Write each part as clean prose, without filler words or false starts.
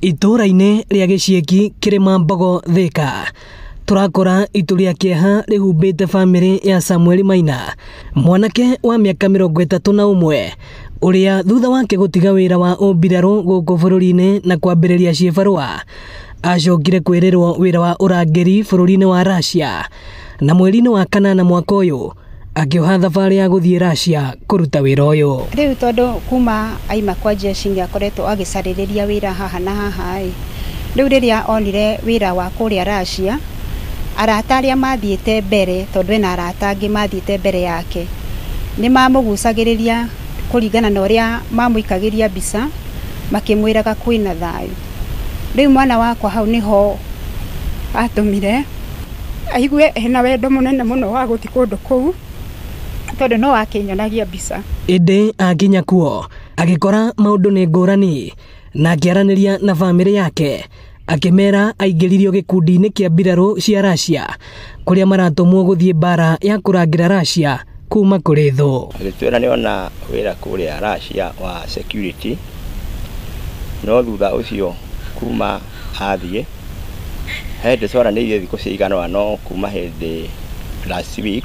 Itũra-inĩ rĩa Gĩcieki Kĩrĩma Mbogo Thika turakora itu rĩa kĩeha rĩhumbĩte famĩlĩ ya Samuel Maina, mwanake wa mĩaka 31 ũrĩa thutha wake gũtiga wĩra wa ũmbirarũ gũkũ bũrũri-inĩ na kwambĩrĩria ciĩbarũa acokire kwĩrĩrwo wĩra wa ũrangĩri bũrũri-inĩ wa Russia, na mweri-inĩ wa kanana mwaka ũyũ akĩoha thabarĩ ya gũthiĩ Russia kũruta wĩra ũyũ. Rĩu tondũ kuma aima kwa jeshi nĩ akoretwo agĩcarĩrĩria wĩra haha na haha rĩu rĩrĩa onire wĩra wa kũrĩa Russia, arata arĩa mathiĩte mbere, tondũ ena arata angĩ mathiĩte mbere yake, nĩ mamũgucagĩrĩria kũringana na ũrĩa mamũikagĩria mbica makĩmwĩraga kwĩna thayũ. Rĩu mwana wakwa hau niho atũmire aigue hena wendo mũnene mũno wa gũthiĩ kũndũ kũu, tondũ no akĩnyonagia mbica. Ĩndĩ akinya kuo agĩkora maũndũ nĩ ngũrani, na akĩaranĩria na famĩlĩ yake akĩmera aingĩririo gĩkundi-inĩ kĩa mbirarũ cia Russia kũrĩa maratũmwo gũthiĩ mbara ya kũrangĩra Russia kuma kũrĩ thũ. Agĩtwĩra nĩona wĩra kũrĩa Russia wa security, no thutha ũcio kuma athiĩ hĩndĩ twaranĩirie thikũ cigana no kuma hĩndĩ last week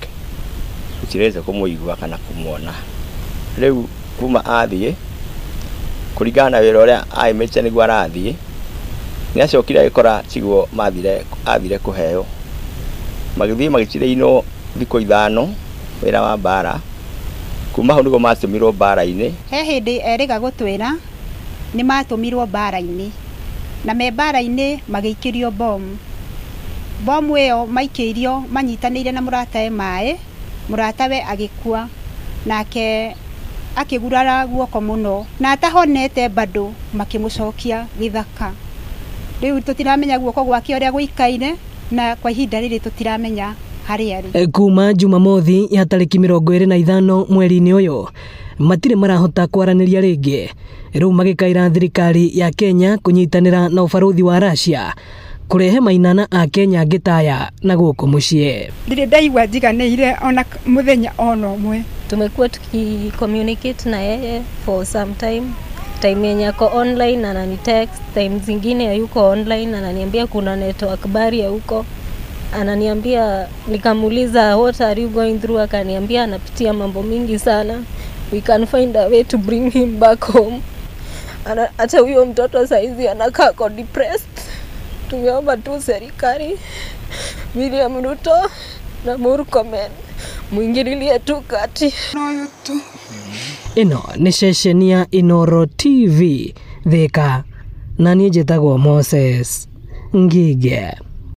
tutireze kũmũigua kana kũmuona. Rĩu kuma athiĩ kũringana na wĩra ũrĩa aimĩte nĩguo arathiĩ, nĩ acokire agĩkora tigwo athire kũheo, magĩthiĩ magĩcirĩinwo thikũ 5 wĩra wa mbara. Kuma hau nĩguo matũmirwo mbara-inĩ. He hĩndĩ erĩga gũtwĩra nĩ matũmirwo mbara-inĩ, na me mbara-inĩ magĩikĩrio bomu. Bomu ĩyo maikĩirio manyitanĩire na mũratawe maĩ, mũratawe agĩkua, nake akĩgurara guoko mũno na atahonete bado makĩmũcokia gĩthaka. Rĩu tũtiramenya guoko gwake ũrĩa gũikaire, na kwa ihinda rĩrĩ tũtiramenya harĩa arĩ. Kuma Jumamothi ya tarĩki 25 mweri-inĩ ũyũ matirĩ marahota kwaranĩria rĩngĩ, rĩu magĩkaĩra thirikari ya Kenya kũnyitanĩra na ũbarũthi wa Russia kũrehe Maina na Akenya ngĩtaya na gũkũ mũciĩ. Ndirĩ ndaigua njiganĩire ona mũthenya ona ũmwe. Tumekuwa tukicommunicate na yeye for some time yenye ako online anani text, time zingine yuko online ananiambia kuna network barrier huko, ananiambia, nikamuuliza what are you going through, akaniambia anapitia mambo mingi sana, we can find a way to bring him back home. Hata huyo mtoto saizi anakaa kwa depressed. Tungeomba tu serikali William Ruto na Murkomen muingililie tu kati. Ino nĩ ceceni ya Inooro TV Thika, na niĩ njĩtagwo Moses Ngige.